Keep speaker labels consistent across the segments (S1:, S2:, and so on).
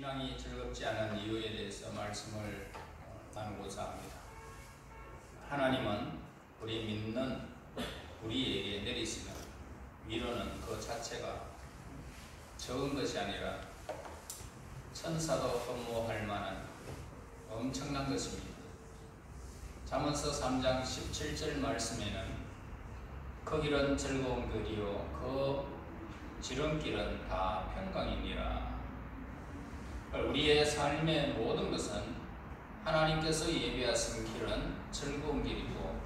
S1: 신앙이 즐겁지 않은 이유에 대해서 말씀을 나누고자 합니다. 하나님은 우리 믿는 우리에게 내리시는 위로는 그 자체가 적은 것이 아니라 천사도 허무할 만한 엄청난 것입니다. 잠언서 3장 17절 말씀에는 그 길은 즐거운 길이요 그 지름길은 다 평강이니라. 우리의 삶의 모든 것은 하나님께서 예비하신 길은 즐거운 길이고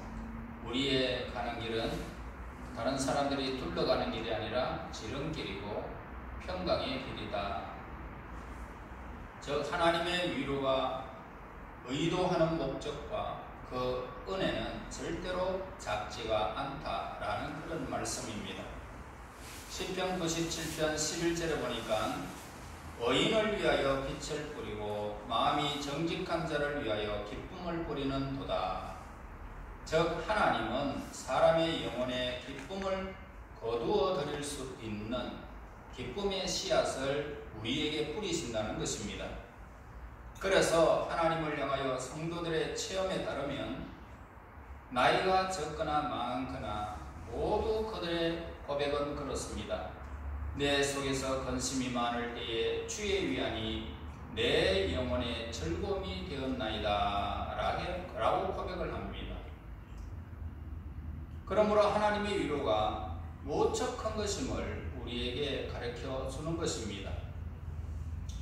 S1: 우리의 가는 길은 다른 사람들이 둘러가는 길이 아니라 지름길이고 평강의 길이다. 즉 하나님의 위로가 의도하는 목적과 그 은혜는 절대로 작지가 않다라는 그런 말씀입니다. 시편 97편 11절에 보니까 의인을 위하여 빛을 뿌리고 마음이 정직한 자를 위하여 기쁨을 뿌리는 도다. 즉 하나님은 사람의 영혼에 기쁨을 거두어 드릴 수 있는 기쁨의 씨앗을 우리에게 뿌리신다는 것입니다. 그래서 하나님을 향하여 성도들의 체험에 따르면 나이가 적거나 많거나 모두 그들의 고백은 그렇습니다. 내 속에서 근심이 많을 때에 주의 위안이 내 영혼의 즐거움이 되었나이다 라고 고백을 합니다. 그러므로 하나님의 위로가 무척 큰 것임을 우리에게 가르쳐 주는 것입니다.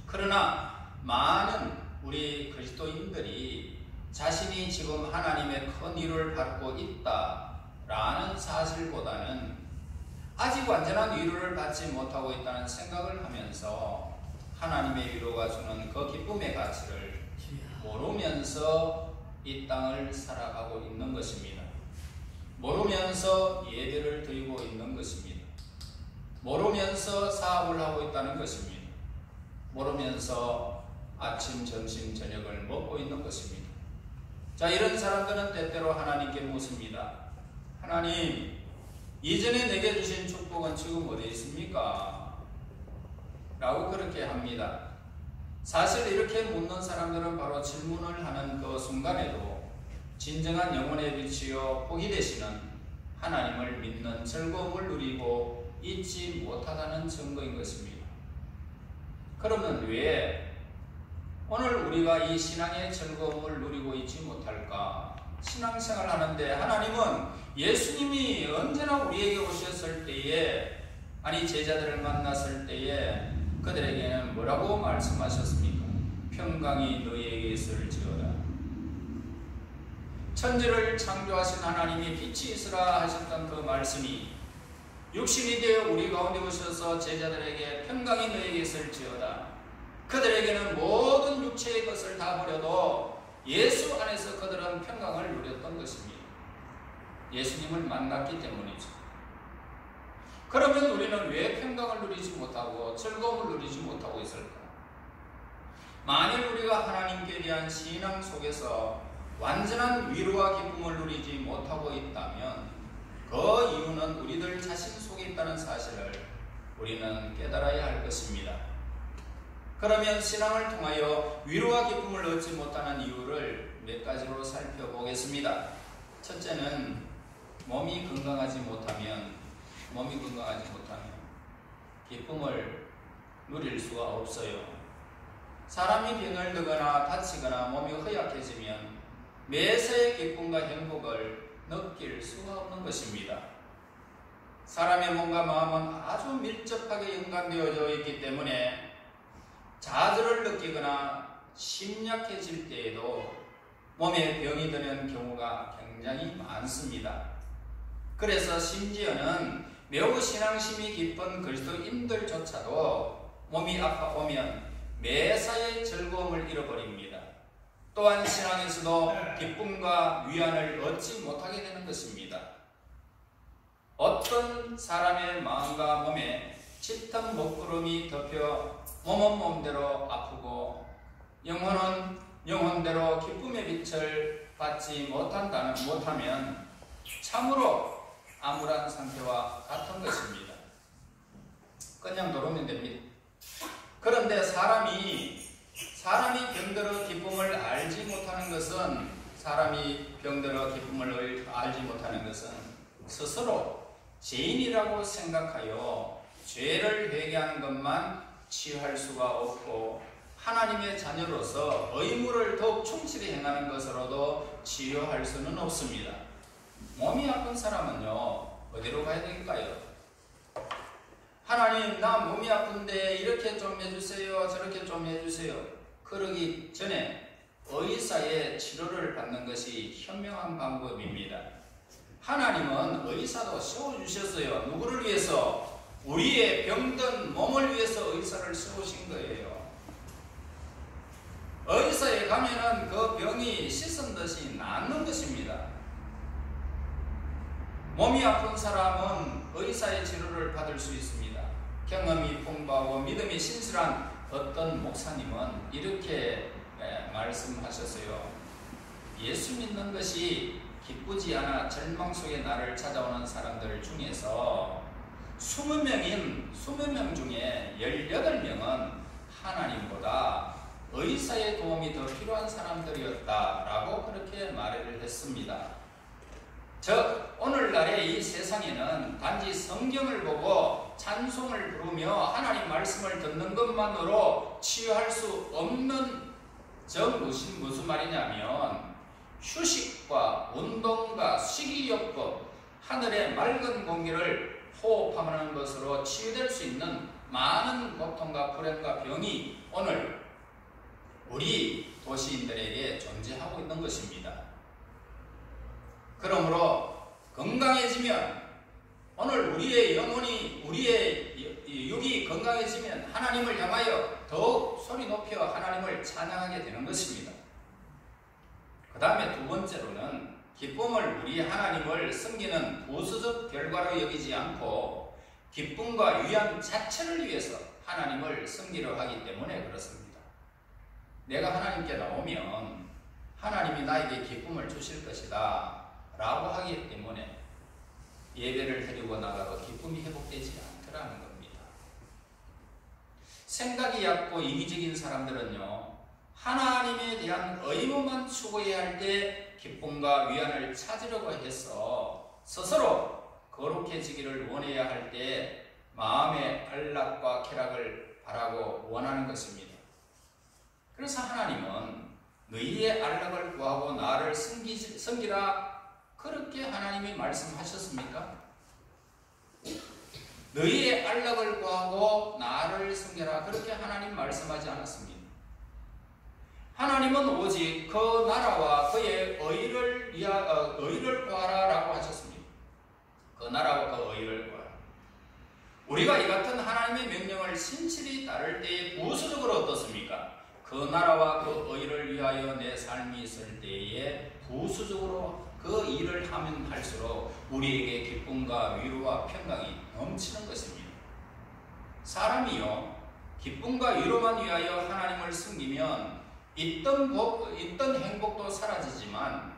S1: 그러나 많은 우리 그리스도인들이 자신이 지금 하나님의 큰 위로를 받고 있다라는 사실보다는 아직 완전한 위로를 받지 못하고 있다는 생각을 하면서 하나님의 위로가 주는 그 기쁨의 가치를 모르면서 이 땅을 살아가고 있는 것입니다. 모르면서 예배를 드리고 있는 것입니다. 모르면서 사업을 하고 있다는 것입니다. 모르면서 아침, 점심, 저녁을 먹고 있는 것입니다. 자, 이런 사람들은 때때로 하나님께 묻습니다. 하나님, 이전에 내게 주신 축복은 지금 어디에 있습니까? 라고 그렇게 합니다. 사실 이렇게 묻는 사람들은 바로 질문을 하는 그 순간에도 진정한 영혼의 빛이요 복이 되시는 하나님을 믿는 즐거움을 누리고 있지 못하다는 증거인 것입니다. 그러면 왜 오늘 우리가 이 신앙의 즐거움을 누리고 있지 못할까? 신앙생활 하는데 하나님은 예수님이 언제나 우리에게 오셨을 때에 제자들을 만났을 때에 그들에게는 뭐라고 말씀하셨습니까? 평강이 너희에게 있을지어다. 천지를 창조하신 하나님이 빛이 있으라 하셨던 그 말씀이 육신이 되어 우리 가운데 오셔서 제자들에게 평강이 너희에게 있을지어다. 그들에게는 모든 육체의 것을 다 버려도 예수 안에서 그들은 평강을 누렸던 것입니다. 예수님을 만났기 때문이죠. 그러면 우리는 왜 평강을 누리지 못하고 즐거움을 누리지 못하고 있을까? 만일 우리가 하나님께 대한 신앙 속에서 완전한 위로와 기쁨을 누리지 못하고 있다면 그 이유는 우리들 자신 속에 있다는 사실을 우리는 깨달아야 할 것입니다. 그러면 신앙을 통하여 위로와 기쁨을 얻지 못하는 이유를 몇 가지로 살펴보겠습니다. 첫째는 몸이 건강하지 못하면 기쁨을 누릴 수가 없어요. 사람이 병을 들거나 다치거나 몸이 허약해지면 매사의 기쁨과 행복을 느낄 수가 없는 것입니다. 사람의 몸과 마음은 아주 밀접하게 연관되어져 있기 때문에 좌절을 느끼거나 심약해질 때에도 몸에 병이 드는 경우가 굉장히 많습니다. 그래서 심지어는 매우 신앙심이 깊은 그리스도인들조차도 몸이 아파오면 매사의 즐거움을 잃어버립니다. 또한 신앙에서도 기쁨과 위안을 얻지 못하게 되는 것입니다. 어떤 사람의 마음과 몸에 짙은 먹구름이 덮여 몸은 몸대로 아프고 영혼은 영혼대로 기쁨의 빛을 받지 못하면 참으로 암울한 상태와 같은 것입니다. 그냥 돌으면 됩니다. 그런데 사람이 사람이 병들어 기쁨을 알지 못하는 것은 스스로 죄인이라고 생각하여 죄를 회개하는 것만 치유할 수가 없고 하나님의 자녀로서 의무를 더욱 충실히 행하는 것으로도 치유할 수는 없습니다. 몸이 아픈 사람은요, 어디로 가야 될까요? 하나님, 나 몸이 아픈데 이렇게 좀 해주세요, 저렇게 좀 해주세요. 그러기 전에 의사의 치료를 받는 것이 현명한 방법입니다. 하나님은 의사도 세워주셨어요. 누구를 위해서? 우리의 병든 몸을 위해서 의사를 세우신 거예요. 의사에 가면은 그 병이 씻은 듯이 낫는 것입니다. 몸이 아픈 사람은 의사의 치료를 받을 수 있습니다. 경험이 풍부하고 믿음이 신실한 어떤 목사님은 이렇게 말씀하셨어요. 예수 믿는 것이 기쁘지 않아 절망 속에 나를 찾아오는 사람들 중에서 20명 중에 18명은 하나님보다 의사의 도움이 더 필요한 사람들이었다라고 그렇게 말을 했습니다. 즉 오늘날의 이 세상에는 단지 성경을 보고 찬송을 부르며 하나님 말씀을 듣는 것만으로 치유할 수 없는, 즉 무슨 말이냐면 휴식과 운동과 식이요법, 하늘의 맑은 공기를 호흡하는 것으로 치유될 수 있는 많은 고통과 불행과 병이 오늘 우리 도시인들에게 존재하고 있는 것입니다. 그러므로 건강해지면, 오늘 우리의 영혼이, 우리의 육이 건강해지면 하나님을 향하여 더욱 소리 높여 하나님을 찬양하게 되는 것입니다. 그 다음에 두 번째로는 기쁨을 우리 하나님을 섬기는 부수적 결과로 여기지 않고 기쁨과 위안 자체를 위해서 하나님을 섬기려 하기 때문에 그렇습니다. 내가 하나님께 나오면 하나님이 나에게 기쁨을 주실 것이다 라고 하기 때문에 예배를 드리고 나가도 기쁨이 회복되지 않더라는 겁니다. 생각이 얕고 이기적인 사람들은요, 하나님에 대한 의무만 추구해야 할 때 기쁨과 위안을 찾으려고 해서 스스로 거룩해지기를 원해야 할 때 마음의 안락과 쾌락을 바라고 원하는 것입니다. 그래서 하나님은 너희의 안락을 구하고 나를 섬기라, 그렇게 하나님이 말씀하셨습니까? 너희의 안락을 구하고 나를 섬겨라, 그렇게 하나님 말씀하지 않았습니다. 하나님은 오직 그 나라와 그의 의를 구하라 라고 하셨습니다. 그 나라와 그 의를 구하라. 우리가 이 같은 하나님의 명령을 신실히 따를 때에 부수적으로 어떻습니까? 그 나라와 그 의를 위하여 내 삶이 있을 때에 부수적으로 그 일을 하면 할수록 우리에게 기쁨과 위로와 평강이 넘치는 것입니다. 사람이요, 기쁨과 위로만 위하여 하나님을 섬기면 있던 행복도 사라지지만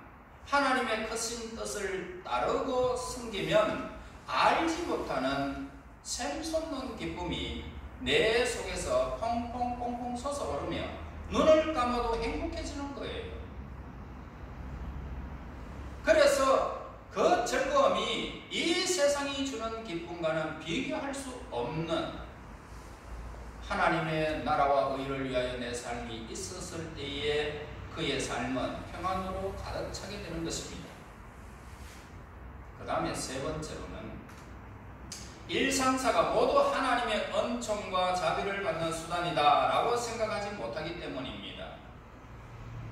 S1: 하나님의 크신 뜻을 따르고 섬기면 알지 못하는 샘솟는 기쁨이 내 속에서 퐁퐁퐁퐁 솟아오르며 눈을 감아도 행복해지는 거예요. 그래서 그 즐거움이 이 세상이 주는 기쁨과는 비교할 수 없는, 하나님의 나라와 의를 위하여 내 삶이 있었을 때에 그의 삶은 평안으로 가득 차게 되는 것입니다. 그 다음에 세 번째로는 일상사가 모두 하나님의 은총과 자비를 받는 수단이다 라고 생각하지 못하기 때문입니다.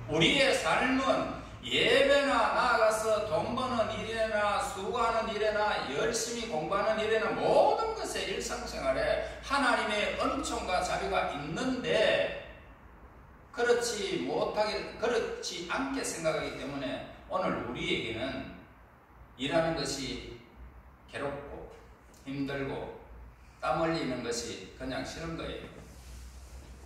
S1: 우리의 삶은 예배나 나아가서 돈 버는 일이나 수고하는 일이나 열심히 공부하는 일이나 모든 것의 일상생활에 하나님의 은총과 자비가 있는데 그렇지 않게 생각하기 때문에 오늘 우리에게는 일하는 것이 괴롭고 힘들고 땀 흘리는 것이 그냥 싫은 거예요.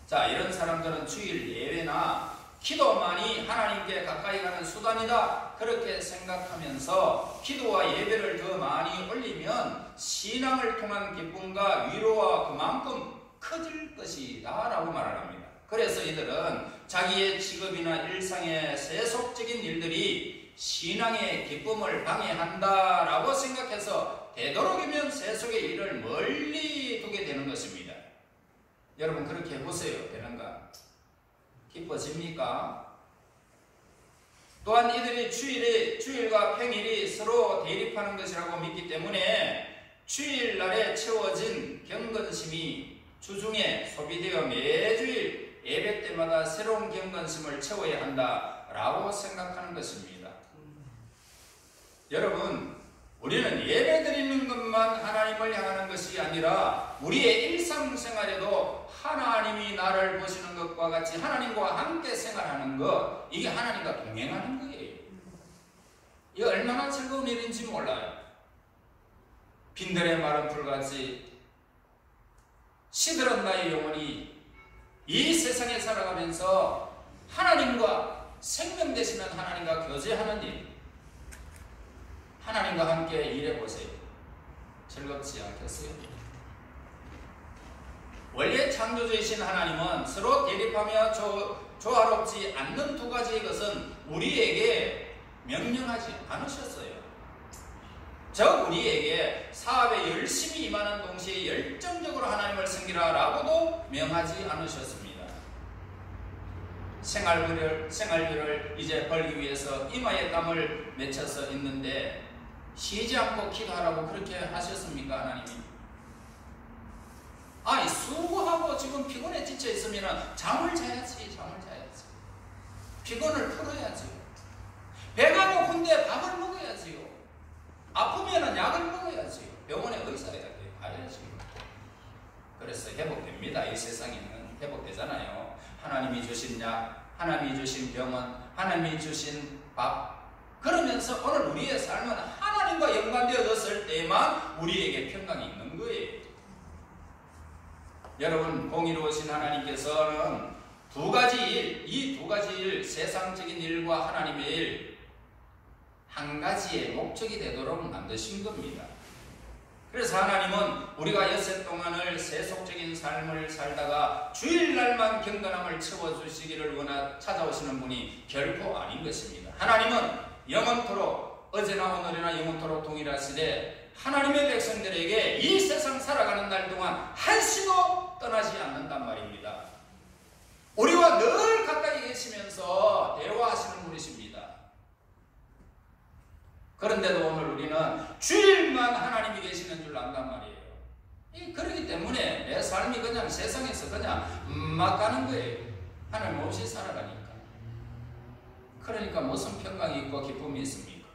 S1: 자, 이런 사람들은 주일 예배나 기도만이 하나님께 가까이 가는 수단이다, 그렇게 생각하면서 기도와 예배를 더 많이 올리면 신앙을 통한 기쁨과 위로와 그만큼 커질 것이다 라고 말을 합니다. 그래서 이들은 자기의 직업이나 일상의 세속적인 일들이 신앙의 기쁨을 방해한다라고 생각해서 되도록이면 세속의 일을 멀리 두게 되는 것입니다. 여러분 그렇게 해보세요. 되는가? 기뻐집니까? 또한 이들이 주일과 평일이 서로 대립하는 것이라고 믿기 때문에 주일날에 채워진 경건심이 주중에 소비되어 매주일 예배 때마다 새로운 경건심을 채워야 한다라고 생각하는 것입니다. 여러분, 우리는 예배 드리는 것만 하나님을 향하는 것이 아니라 우리의 일상생활에도 하나님이 나를 보시는 것과 같이 하나님과 함께 생활하는 것, 이게 하나님과 동행하는 거예요. 이게 얼마나 즐거운 일인지 몰라요. 빈들의 마른 풀같이 시들은 나의 영혼이 이 세상에 살아가면서 하나님과 생명 되시는 하나님과 교제하는 일, 하나님과 함께 일해보세요. 즐겁지 않겠어요? 원래 창조주이신 하나님은 서로 대립하며 조화롭지 않는 두 가지의 것은 우리에게 명령하지 않으셨어요. 즉 우리에게 사업에 열심히 임하는 동시에 열정적으로 하나님을 섬기라라고도 명하지 않으셨습니다. 생활비를 이제 벌기 위해서 이마에 땀을 맺혀서 있는데 쉬지 않고 기도하라고 그렇게 하셨습니까? 하나님이? 아니 수고하고 지금 피곤에 지쳐 있으면 잠을 자야지. 피곤을 풀어야지. 배가 고픈데 밥을 먹어야지요. 아프면 약을 먹어야지요. 병원에 의사가 가야지. 그래서 회복됩니다. 이 세상에는 회복되잖아요. 하나님이 주신 약, 하나님이 주신 병원, 하나님이 주신 밥. 그러면서 오늘 우리의 삶은 하나님과 연관되어졌을 때만 우리에게 평강이 있는 거예요. 여러분, 공의로우신 하나님께서는 두 가지 일, 이 두 가지 일, 세상적인 일과 하나님의 일, 한 가지의 목적이 되도록 만드신 겁니다. 그래서 하나님은 우리가 엿새 동안을 세속적인 삶을 살다가 주일날만 경건함을 채워주시기를 찾아오시는 분이 결코 아닌 것입니다. 하나님은 영원토록, 어제나 오늘이나 영원토록 동일하시되 하나님의 백성들에게 이 세상 살아가는 날 동안 한시도 떠나지 않는단 말입니다. 우리와 늘 가까이 계시면서 대화하시는 분이십니다. 그런데도 오늘 우리는 주일만 하나님이 계시는 줄 안단 말이에요. 그렇기 때문에 내 삶이 그냥 세상에서 그냥 막 가는 거예요. 하나님 없이 살아가니까. 그러니까 무슨 평강이 있고 기쁨이 있습니까?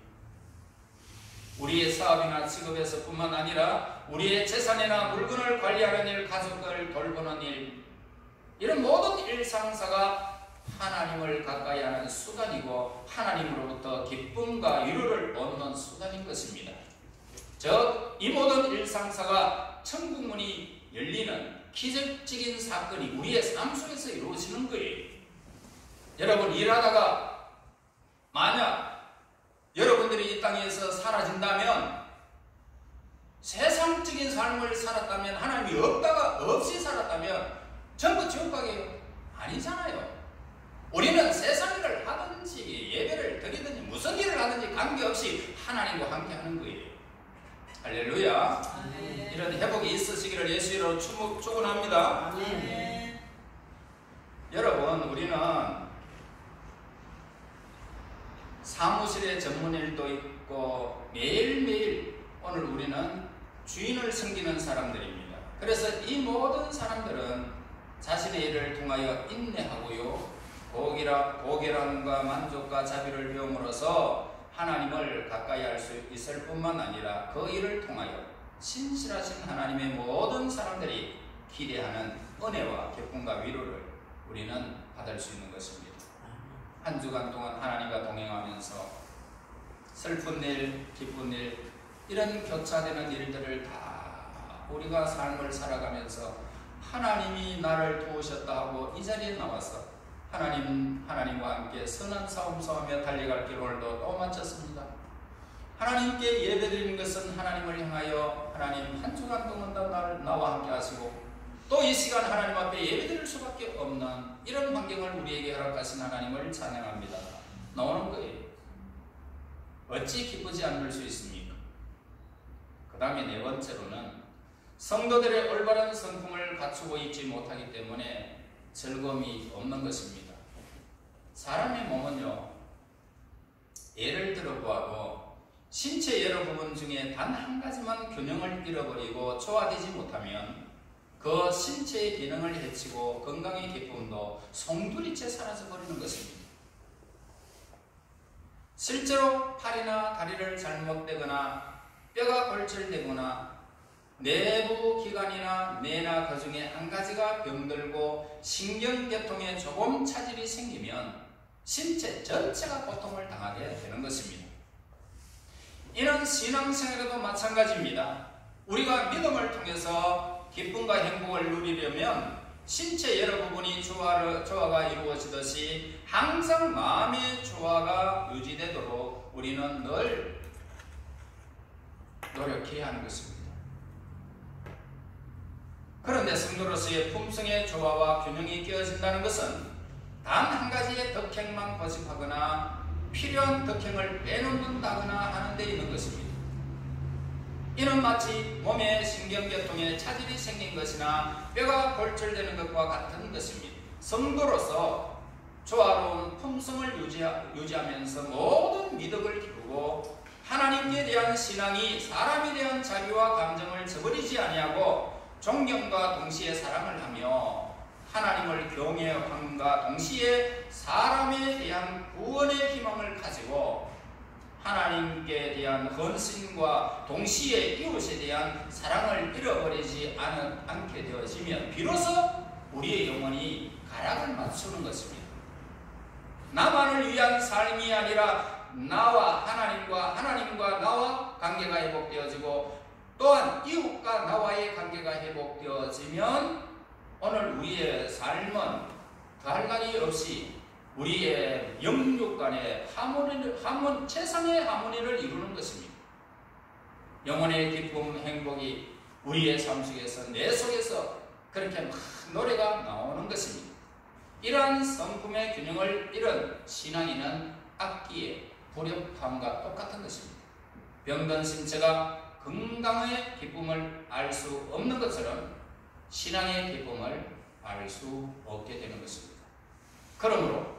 S1: 우리의 사업이나 직업에서 뿐만 아니라 우리의 재산이나 물건을 관리하는 일, 가족을 돌보는 일, 이런 모든 일상사가 하나님을 가까이 하는 수단이고 하나님으로부터 기쁨과 위로를 얻는 수단인 것입니다. 즉, 이 모든 일상사가 천국문이 열리는 기적적인 사건이 우리의 삶 속에서 이루어지는 거예요. 여러분, 일하다가 만약 여러분들이 이 땅에서 사라진다면, 세상적인 삶을 살았다면, 하나님이 없이 살았다면 전부 지옥 가게요? 아니잖아요. 우리는 세상 일을 하든지 예배를 드리든지 무슨 일을 하든지 관계없이 하나님과 함께 하는 거예요. 할렐루야. 아멘. 이런 회복이 있으시기를 예수 이름으로 축원합니다. 아멘. 여러분, 우리는 사무실의 전문일도 있고 매일매일 오늘 우리는 주인을 섬기는 사람들입니다. 그래서 이 모든 사람들은 자신의 일을 통하여 인내하고요, 고결함과 만족과 자비를 배움으로써 하나님을 가까이 할 수 있을 뿐만 아니라 그 일을 통하여 신실하신 하나님의 모든 사람들이 기대하는 은혜와 기쁨과 위로를 우리는 받을 수 있는 것입니다. 한 주간 동안 하나님과 동행하면서 슬픈 일, 기쁜 일, 이런 교차되는 일들을 다 우리가 삶을 살아가면서 하나님이 나를 도우셨다 하고 이 자리에 나와서 하나님과 함께 선한 싸움 싸우며 달려갈 길 오늘도 또 마쳤습니다. 하나님께 예배드리는 것은 하나님을 향하여 하나님 한 주간 동안 나와 함께 하시고 또 이 시간 하나님 앞에 예배드릴 수밖에 없는 이런 환경을 우리에게 허락하신 하나님을 찬양합니다. 나오는 거예요. 어찌 기쁘지 않을 수 있습니까? 그 다음에 네 번째로는 성도들의 올바른 성품을 갖추고 있지 못하기 때문에 즐거움이 없는 것입니다. 사람의 몸은요, 예를 들어 보아도 신체 여러 부분 중에 단 한 가지만 균형을 잃어버리고 조화되지 못하면 그 신체의 기능을 해치고 건강의 기쁨도 송두리째 사라져버리는 것입니다. 실제로 팔이나 다리를 잘못되거나 뼈가 골절되거나 내부 기관이나 뇌나 그 중에 한 가지가 병들고 신경계통에 조금 차질이 생기면 신체 전체가 고통을 당하게 되는 것입니다. 이는 신앙생활에도 마찬가지입니다. 우리가 믿음을 통해서 기쁨과 행복을 누리려면 신체 여러 부분이 조화가 이루어지듯이 항상 마음의 조화가 유지되도록 우리는 늘 노력해야 하는 것입니다. 그런데 성도로서의 품성의 조화와 균형이 깨어진다는 것은 단 한 가지의 덕행만 고집하거나 필요한 덕행을 빼놓는다거나 하는 데 있는 것입니다. 이는 마치 몸의 신경계통에 차질이 생긴 것이나 뼈가 골절되는 것과 같은 것입니다. 성도로서 조화로운 품성을 유지하면서 모든 미덕을 기르고 하나님께 대한 신앙이 사람에 대한 자비와 감정을 저버리지 아니하고 존경과 동시에 사랑을 하며 하나님을 경외함과 동시에 사람에 대한 구원의 희망을 가지고 하나님께 대한 헌신과 동시에 이웃에 대한 사랑을 잃어버리지 않게 되어지면 비로소 우리의 영혼이 가락을 맞추는 것입니다. 나만을 위한 삶이 아니라 나와 하나님과 나와 관계가 회복되어지고 또한 이웃과 나와의 관계가 회복되어지면 오늘 우리의 삶은 더할 나위 없이 우리의 영육 간의 최상의 하모니를 이루는 것입니다. 영혼의 기쁨, 행복이 우리의 삶 속에서 내 속에서 그렇게 막 노래가 나오는 것입니다. 이러한 성품의 균형을 잃은 신앙인은 악기의 불협화음과 똑같은 것입니다. 병든 신체가 건강의 기쁨을 알 수 없는 것처럼 신앙의 기쁨을 알 수 없게 되는 것입니다. 그러므로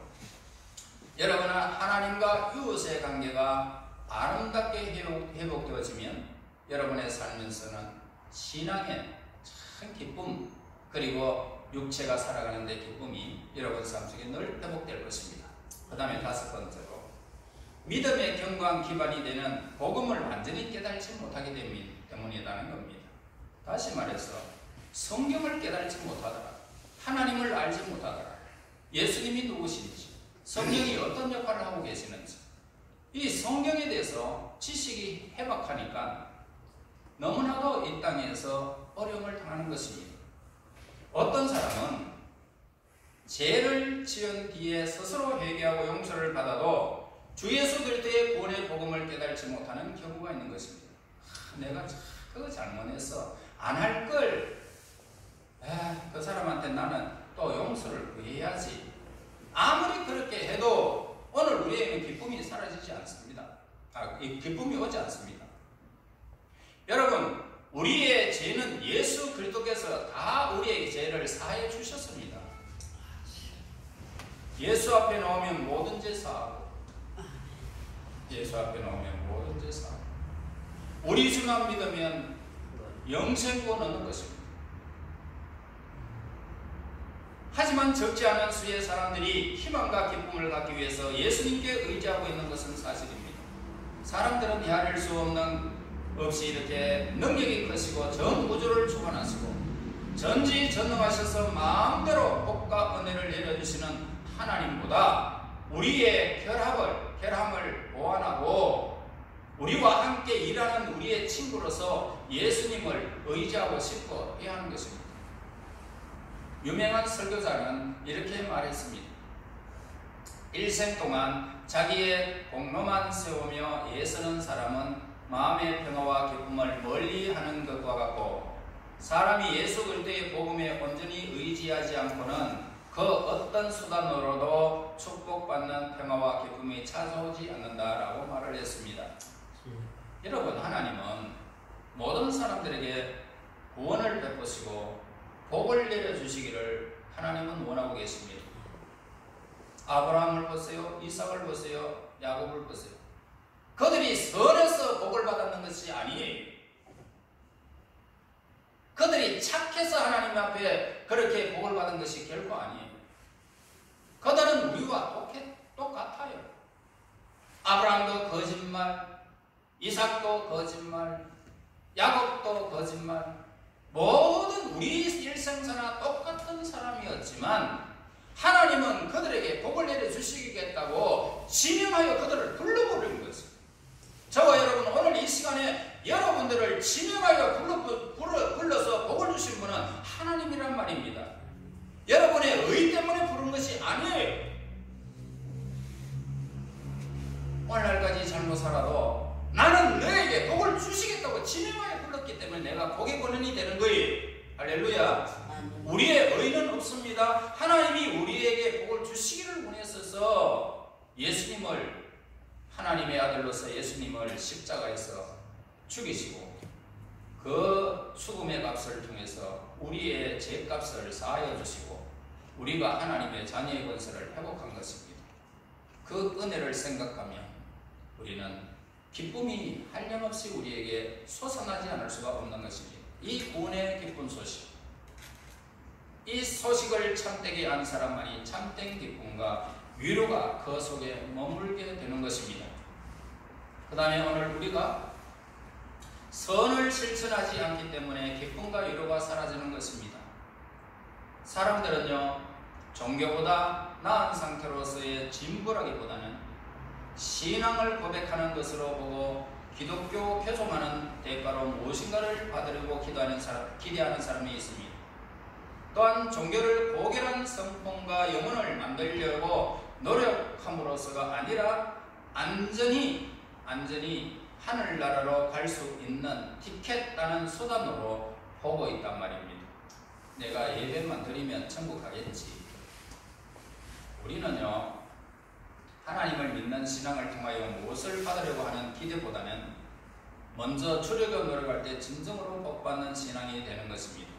S1: 여러분은 하나님과 이웃의 관계가 아름답게 회복되어지면 여러분의 삶에서는 신앙의 참 기쁨 그리고 육체가 살아가는 데 기쁨이 여러분 삶 속에 늘 회복될 것입니다. 그 다음에 다섯 번째로 믿음의 견고한 기반이 되는 복음을 완전히 깨달지 못하게 때문이라는 겁니다. 다시 말해서 성경을 깨달지 못하더라, 하나님을 알지 못하더라, 예수님이 누구신지, 성경이 어떤 역할을 하고 계시는지 이 성경에 대해서 지식이 해박하니까 너무나도 이 땅에서 어려움을 당하는 것입니다. 어떤 사람은 죄를 지은 뒤에 스스로 회개하고 용서를 받아도 주 예수 그리스도의 구원의 복음을 깨달지 못하는 경우가 있는 것입니다. 내가 그거 잘못했어, 안 할 걸, 그 사람한테 나는 또 용서를 구해야지. 아무리 그렇게 해도 오늘 우리에게는 기쁨이 사라지지 않습니다. 기쁨이 오지 않습니다. 여러분, 우리의 죄는 예수 그리스도께서 다 우리의 죄를 사해 주셨습니다. 예수 앞에 나오면 모든 죄 사하고, 예수 앞에 나오면 모든 죄 사하고, 우리 주만 믿으면 영생권 얻는 것입니다. 하지만 적지 않은 수의 사람들이 희망과 기쁨을 갖기 위해서 예수님께 의지하고 있는 것은 사실입니다. 사람들은 헤아릴 수 없이 이렇게 능력이 크시고 전 우주를 주관하시고 전지전능하셔서 마음대로 복과 은혜를 내려주시는 하나님보다 우리의 결함을 보완하고 우리와 함께 일하는 우리의 친구로서 예수님을 의지하고 싶어 해야 하는 것입니다. 유명한 설교자는 이렇게 말했습니다. 일생 동안 자기의 공로만 세우며 애쓰는 사람은 마음의 평화와 기쁨을 멀리하는 것과 같고 사람이 예수 그리스도의 복음에 온전히 의지하지 않고는 그 어떤 수단으로도 축복받는 평화와 기쁨이 찾아오지 않는다라고 말을 했습니다. 여러분, 하나님은 모든 사람들에게 구원을 베푸시고 복을 내려주시기를 하나님은 원하고 계십니다. 아브라함을 보세요. 이삭을 보세요. 야곱을 보세요. 그들이 선해서 복을 받았는 것이 아니에요. 그들이 착해서 하나님 앞에 그렇게 복을 받은 것이 결코 아니에요. 그들은 우리와 똑같아요. 아브라함도 거짓말, 이삭도 거짓말, 야곱도 거짓말, 모든 우리 일생사나 똑같은 사람이었지만 하나님은 그들에게 복을 내려주시겠다고 지명하여 그들을 불러버린 것입니다. 저와 여러분, 오늘 이 시간에 여러분들을 지명하여 불러서 복을 주신 분은 하나님이란 말입니다. 여러분의 의 때문에 부른 것이 아니에요. 오늘날까지 잘못 살아도 나는 너에게 복을 주시겠다고 지명하여 불렀기 때문에 내가 복의 권한이 되는 거예요. 할렐루야. 우리의 의는 없습니다. 하나님이 우리에게 복을 주시기를 원했어서 예수님을, 하나님의 아들로서 예수님을 십자가에서 죽이시고 그 죽음의 값을 통해서 우리의 죄값을 사하여 주시고 우리가 하나님의 자녀의 권세를 회복한 것입니다. 그 은혜를 생각하면 우리는 기쁨이 한량없이 우리에게 솟아나지 않을 수가 없는 것입니다. 이 구원의 기쁜 소식, 이 소식을 참되게 한 사람만이 참된 기쁨과 위로가 그 속에 머물게 되는 것입니다. 그 다음에 오늘 우리가 선을 실천하지 않기 때문에 기쁨과 위로가 사라지는 것입니다. 사람들은요, 종교보다 나은 상태로서의 진보라기보다는 신앙을 고백하는 것으로 보고 기독교 개종하는 대가로 무엇인가를 받으려고 기대하는 사람이 있습니다. 또한 종교를 고결한 성품과 영혼을 만들려고 노력함으로써가 아니라 안전히 하늘나라로 갈 수 있는 티켓 따는 수단으로 보고 있단 말입니다. 내가 예배만 드리면 천국 가겠지. 우리는요, 하나님을 믿는 신앙을 통하여 무엇을 받으려고 하는 기대보다는 먼저 주려고 노력할 때 진정으로 복받는 신앙이 되는 것입니다.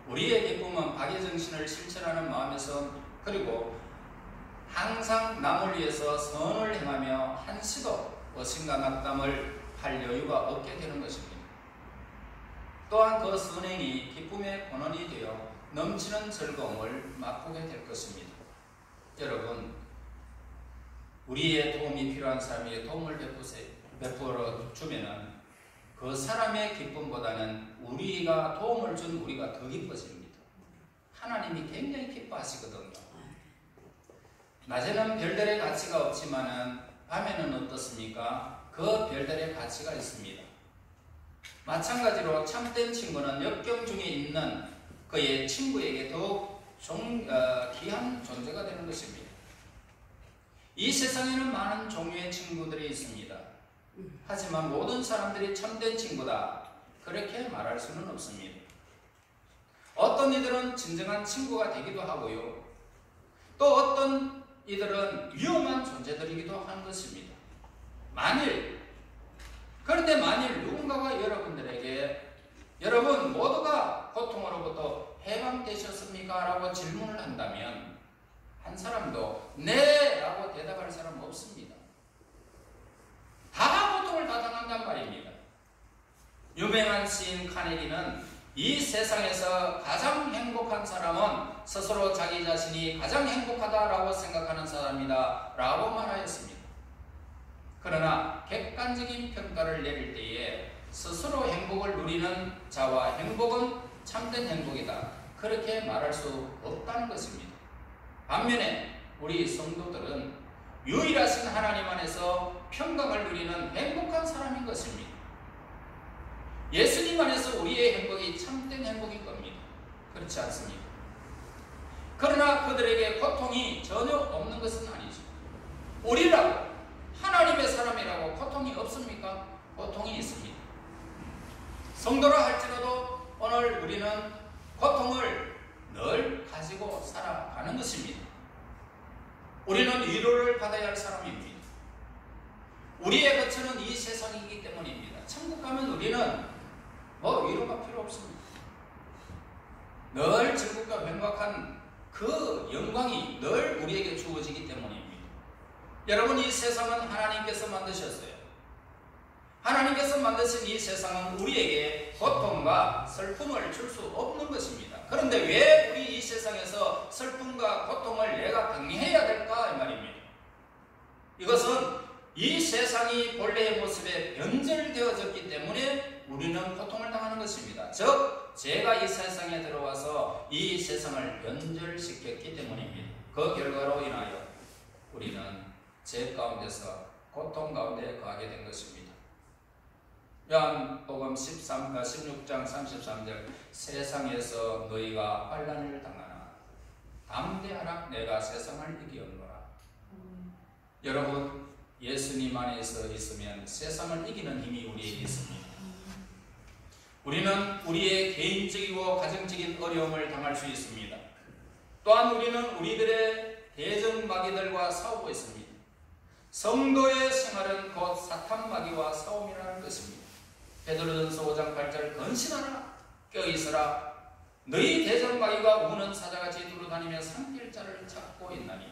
S1: 우리의 기쁨은 박애정신을 실천하는 마음에서, 그리고 항상 남을 위해서 선을 행하며 한시도 어심과 낙담을 할 여유가 없게 되는 것입니다. 또한 그 선행이 기쁨의 권원이 되어 넘치는 즐거움을 맛보게 될 것입니다. 여러분, 우리의 도움이 필요한 사람에게 도움을 베풀어 주면은 그 사람의 기쁨보다는 우리가 도움을 준 우리가 더 기뻐집니다. 하나님이 굉장히 기뻐하시거든요. 낮에는 별들의 가치가 없지만은 밤에는 어떻습니까? 그 별들의 가치가 있습니다. 마찬가지로 참된 친구는 역경 중에 있는 그의 친구에게 더욱 귀한 존재가 되는 것입니다. 이 세상에는 많은 종류의 친구들이 있습니다. 하지만 모든 사람들이 참된 친구다, 그렇게 말할 수는 없습니다. 어떤 이들은 진정한 친구가 되기도 하고요, 또 어떤 이들은 위험한 존재들이기도 하는 것입니다. 그런데 만일 누군가가 여러분들에게 여러분 모두가 고통으로부터 해방되셨습니까? 라고 질문을 한다면 한 사람도 네! 라고 대답할 사람은 없습니다. 다 고통을 다 당한단 말입니다. 유명한 시인 카네기는 이 세상에서 가장 행복한 사람은 스스로 자기 자신이 가장 행복하다라고 생각하는 사람이다 라고 말하였습니다. 그러나 객관적인 평가를 내릴 때에 스스로 행복을 누리는 자와 행복은 참된 행복이다, 그렇게 말할 수 없다는 것입니다. 반면에 우리 성도들은 유일하신 하나님 안에서 평강을 누리는 행복한 사람인 것입니다. 예수님 안에서 우리의 행복이 참된 행복인 겁니다. 그렇지 않습니까? 그러나 그들에게 고통이 전혀 없는 것은 아니죠. 우리라고, 하나님의 사람이라고 고통이 없습니까? 고통이 있습니다. 성도라 할지라도 오늘 우리는 고통을 늘 가지고 살아가는 것입니다. 우리는 위로를 받아야 할 사람입니다. 우리의 거처는 이 세상이기 때문입니다. 천국 가면 우리는 위로가 필요 없습니다. 늘 즐겁고 행복한 그 영광이 늘 우리에게 주어지기 때문입니다. 여러분, 이 세상은 하나님께서 만드셨어요. 하나님께서 만드신 이 세상은 우리에게 고통과 슬픔을 줄 수 없는 것입니다. 그런데 왜 우리 이 세상에서 슬픔과 고통을 내가 당해야 될까? 이 말입니다. 이것은 이 세상이 본래의 모습에 변절되어졌기 때문에 우리는 고통을 당하는 것입니다. 즉, 제가 이 세상에 들어와서 이 세상을 변절시켰기 때문입니다. 그 결과로 인하여 우리는 죄 가운데서 고통 가운데 거하게 된 것입니다. 요한복음 16장 33절 세상에서 너희가 환난을 당하나 담대하라 내가 세상을 이기었노라. 여러분, 예수님 안에서 있으면 세상을 이기는 힘이 우리에게 있습니다. 우리는 우리의 개인적이고 가정적인 어려움을 당할 수 있습니다. 또한 우리는 우리들의 대적마귀들과 싸우고 있습니다. 성도의 생활은 곧 사탄마귀와 싸움이라는 것입니다. 베드로전서 5장 8절 건신하라 껴있으라 너희 대적마귀가 우는 사자같이 두루다니며 삼킬 자를 찾고 있나니.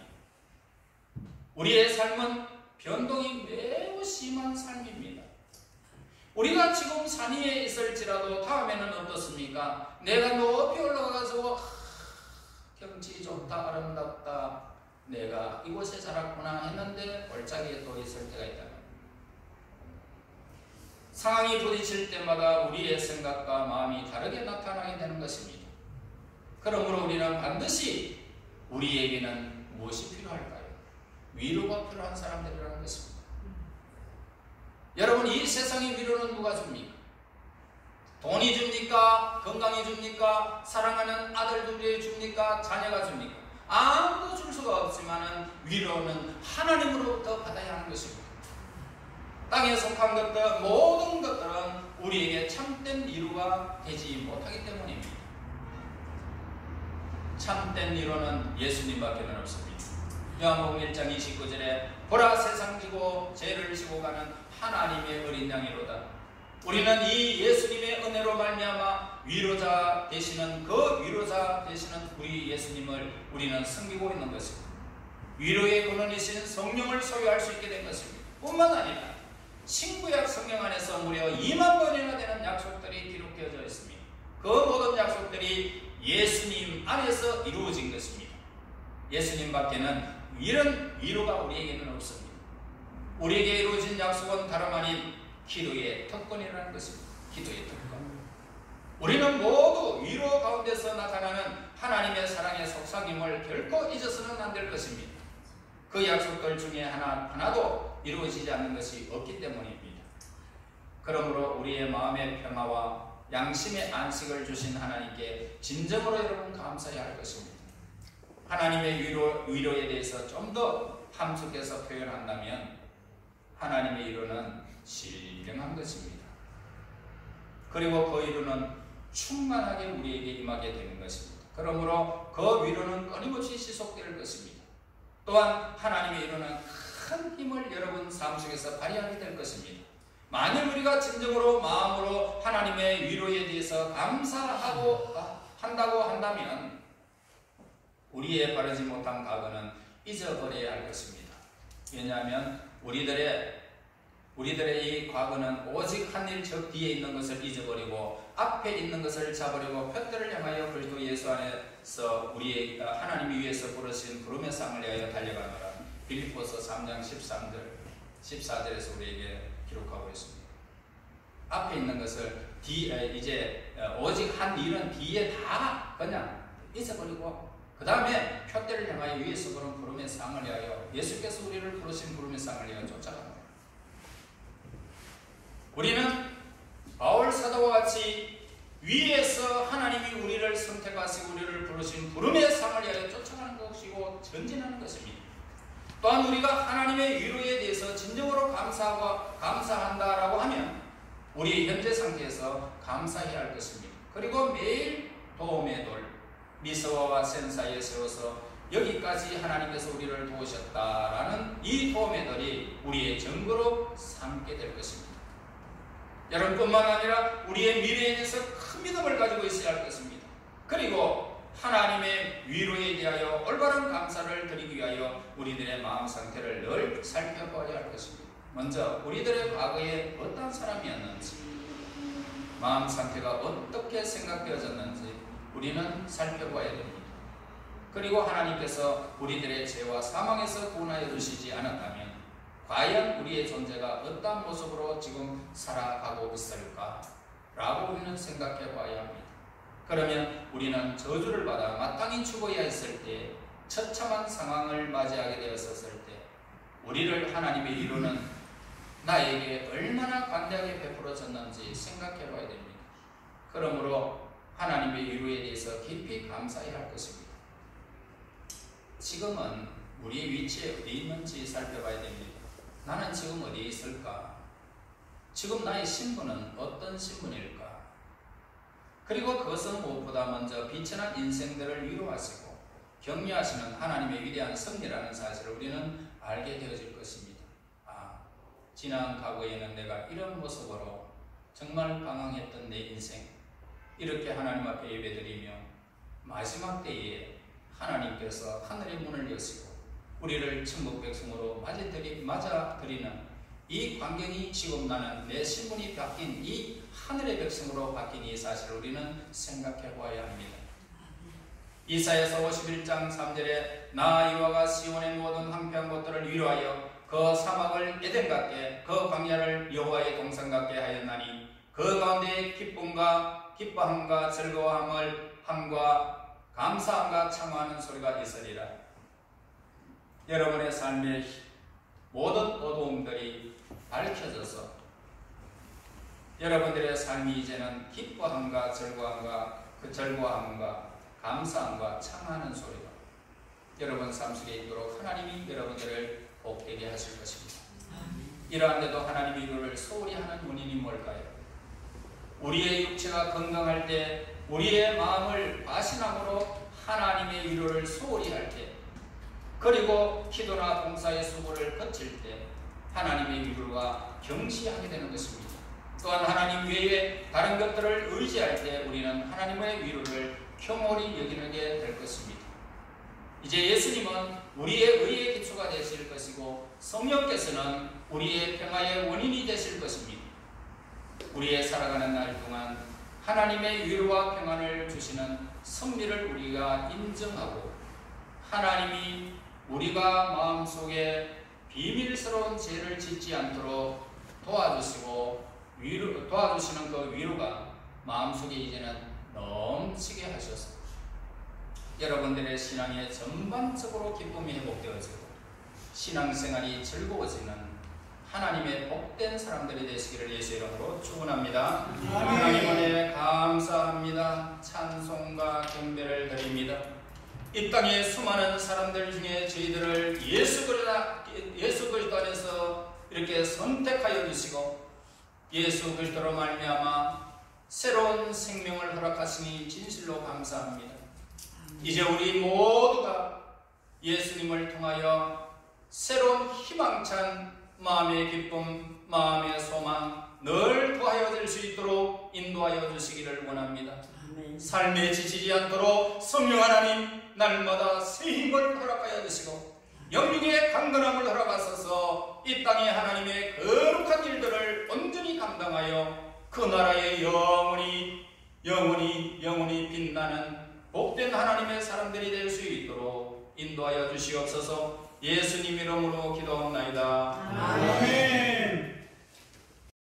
S1: 우리의 삶은 변동이 매우 심한 삶입니다. 우리가 지금 산 위에 있을지라도 다음에는 어떻습니까? 내가 높이 올라가서 경치 좋다 아름답다 내가 이곳에 자랐구나 했는데 골짜기에 또 있을 때가 있다. 상황이 부딪힐 때마다 우리의 생각과 마음이 다르게 나타나게 되는 것입니다. 그러므로 우리는 반드시 우리에게는 무엇이 필요할까요? 위로가 필요한 사람들이라는 것입니다. 여러분, 이 세상의 위로는 누가 줍니까? 돈이 줍니까? 건강이 줍니까? 사랑하는 아들들이 줍니까? 자녀가 줍니까? 아무도 줄 수가 없지만 위로는 하나님으로부터 받아야 하는 것입니다. 땅에 속한 것들 모든 것들은 우리에게 참된 위로가 되지 못하기 때문입니다. 참된 위로는 예수님밖에 없습니다. 요한복음 1장 29절에 보라 세상 지고 죄를 지고 가는 하나님의 어린 양이로다. 우리는 이 예수님의 은혜로 말미암아 위로자 되시는 그 위로자 되시는 우리 예수님을 우리는 섬기고 있는 것입니다. 위로의 근원이신 성령을 소유할 수 있게 된 것입니다. 뿐만 아니라 신구약 성경 안에서 무려 2만 번이나 되는 약속들이 기록되어져 있습니다. 그 모든 약속들이 예수님 안에서 이루어진 것입니다. 예수님 밖에는 이런 위로가 우리에게는 없습니다. 우리에게 이루어진 약속은 다름 아닌 기도의 특권이라는 것입니다. 기도의 특권. 우리는 모두 위로 가운데서 나타나는 하나님의 사랑의 속삭임을 결코 잊어서는 안 될 것입니다. 그 약속들 중에 하나도 이루어지지 않는 것이 없기 때문입니다. 그러므로 우리의 마음의 평화와 양심의 안식을 주신 하나님께 진정으로 여러분 감사해야 할 것입니다. 하나님의 위로에 대해서 좀 더 함축해서 표현한다면 하나님의 위로는 신령한 것입니다. 그리고 그 위로는 충만하게 우리에게 임하게 되는 것입니다. 그러므로 그 위로는 끊임없이 지속될 것입니다. 또한 하나님의 위로는 큰 힘을 여러분 삶 속에서 발휘하게 될 것입니다. 만일 우리가 진정으로 마음으로 하나님의 위로에 대해서 감사하고 한다고 한다면 우리의 바르지 못한 과거는 잊어버려야 할 것입니다. 왜냐하면 우리들의 이 과거는 오직 한 일 저 뒤에 있는 것을 잊어버리고 앞에 있는 것을 잡으려고 표대를 향하여 그리스도 예수 안에서 우리의 하나님이 위해서 부르신 부름의 상을 위하여 달려가노라. 빌립보서 3장 14절에서 우리에게 기록하고 있습니다. 앞에 있는 것을 이제 오직 한 일은 뒤에 다 그냥 잊어버리고 그 다음에 표대를 향하여 위에서 부른 부름의 상을 위하여 예수께서 우리를 부르신 부름의 상을 위하여 쫓아갑니다. 우리는 바울 사도와 같이 위에서 하나님이 우리를 선택하시고 우리를 부르신 부름의 상을 위하여 쫓아가는 것이고 전진하는 것입니다. 또한 우리가 하나님의 위로에 대해서 진정으로 감사한다라고 하면 우리 현재 상태에서 감사해야 할 것입니다. 그리고 매일 도움의 돌, 미서와 센 사이에 세워서 여기까지 하나님께서 우리를 도우셨다라는 이 도움의 돌이 우리의 증거로 삼게 될 것입니다. 여러분뿐만 아니라 우리의 미래에 대해서 큰 믿음을 가지고 있어야 할 것입니다. 그리고 하나님의 위로에 대하여 올바른 감사를 드리기 위하여 우리들의 마음 상태를 늘 살펴봐야 할 것입니다. 먼저 우리들의 과거에 어떤 사람이었는지, 마음 상태가 어떻게 생각되어졌는지 우리는 살펴봐야 됩니다. 그리고 하나님께서 우리들의 죄와 사망에서 구원하여 주시지 않았다면 과연 우리의 존재가 어떤 모습으로 지금 살아가고 있을까? 라고 우리는 생각해 봐야 합니다. 그러면 우리는 저주를 받아 마땅히 죽어야 했을 때, 처참한 상황을 맞이하게 되었을 때 우리를 하나님의 위로는 나에게 얼마나 관대하게 베풀어졌는지 생각해 봐야 됩니다. 그러므로 하나님의 위로에 대해서 깊이 감사해야 할 것입니다. 지금은 우리의 위치에 어디 있는지 살펴봐야 됩니다. 나는 지금 어디에 있을까? 지금 나의 신분은 어떤 신분일까? 그리고 그것은 무엇보다 먼저 비천한 인생들을 위로하시고 격려하시는 하나님의 위대한 섭리라는 사실을 우리는 알게 되어질 것입니다. 지난 과거에는 내가 이런 모습으로 정말 방황했던 내 인생, 이렇게 하나님 앞에 예배드리며 마지막 때에 하나님께서 하늘의 문을 여시고 우리를 천국 백성으로 맞아들이는 이 광경이 지금 나는 내 신분이 바뀐 이 하늘의 백성으로 바뀐 이 사실을 우리는 생각해 보아야 합니다. 이사야서 51장 3절에 나 여호와가 시온의 모든 황폐한 곳들을 위로하여 그 사막을 에덴 같게 그 광야를 여호와의 동산 같게 하였나니 그 가운데 기쁨과 기뻐함과 즐거워함을 함과 감사함과 창화하는 소리가 있으리라. 여러분의 삶의 모든 어두움들이 밝혀져서 여러분들의 삶이 이제는 기뻐함과 즐거움과 그 즐거움과 감사함과 창화하는 소리가 여러분 삶 속에 있도록 하나님이 여러분들을 복되게 하실 것입니다. 이러한데도 하나님이 이를 소홀히 하는 원인이 뭘까요? 우리의 육체가 건강할 때, 우리의 마음을 과신함으로 하나님의 위로를 소홀히 할 때, 그리고 기도나 봉사의 수고를 거칠 때 하나님의 위로가 경시하게 되는 것입니다. 또한 하나님 외에 다른 것들을 의지할 때 우리는 하나님의 위로를 경홀히 여기게 될 것입니다. 이제 예수님은 우리의 의의 기초가 되실 것이고 성령께서는 우리의 평화의 원인이 되실 것입니다. 우리의 살아가는 날 동안 하나님의 위로와 평안을 주시는 섭리를 우리가 인정하고 하나님이 우리가 마음속에 비밀스러운 죄를 짓지 않도록 도와주시는 그 위로가 마음속에 이제는 넘치게 하셔서 여러분들의 신앙에 전반적으로 기쁨이 회복되어지고 신앙생활이 즐거워지는 하나님의 복된 사람들이 되시기를 예수의 이름으로 축원합니다. 하나님 은혜 감사합니다. 찬송과 경배를 드립니다. 이 땅의 수많은 사람들 중에 저희들을 예수 그리스도 안에서 이렇게 선택하여 주시고 예수 그리스도로 말미암아 새로운 생명을 허락하시니 진실로 감사합니다. 이제 우리 모두가 예수님을 통하여 새로운 희망찬 마음의 기쁨, 마음의 소망 늘 더하여 줄 수 있도록 인도하여 주시기를 원합니다. 아멘. 삶에 지치지 않도록 성령 하나님 날마다 새 힘을 허락하여 주시고 영육의 강건함을 허락하셔서 이 땅에 하나님의 거룩한 일들을 온전히 감당하여 그 나라의 영원히 빛나는 복된 하나님의 사람들이 될 수 있도록 인도하여 주시옵소서. 예수님 이름으로 기도합나이다. 아멘.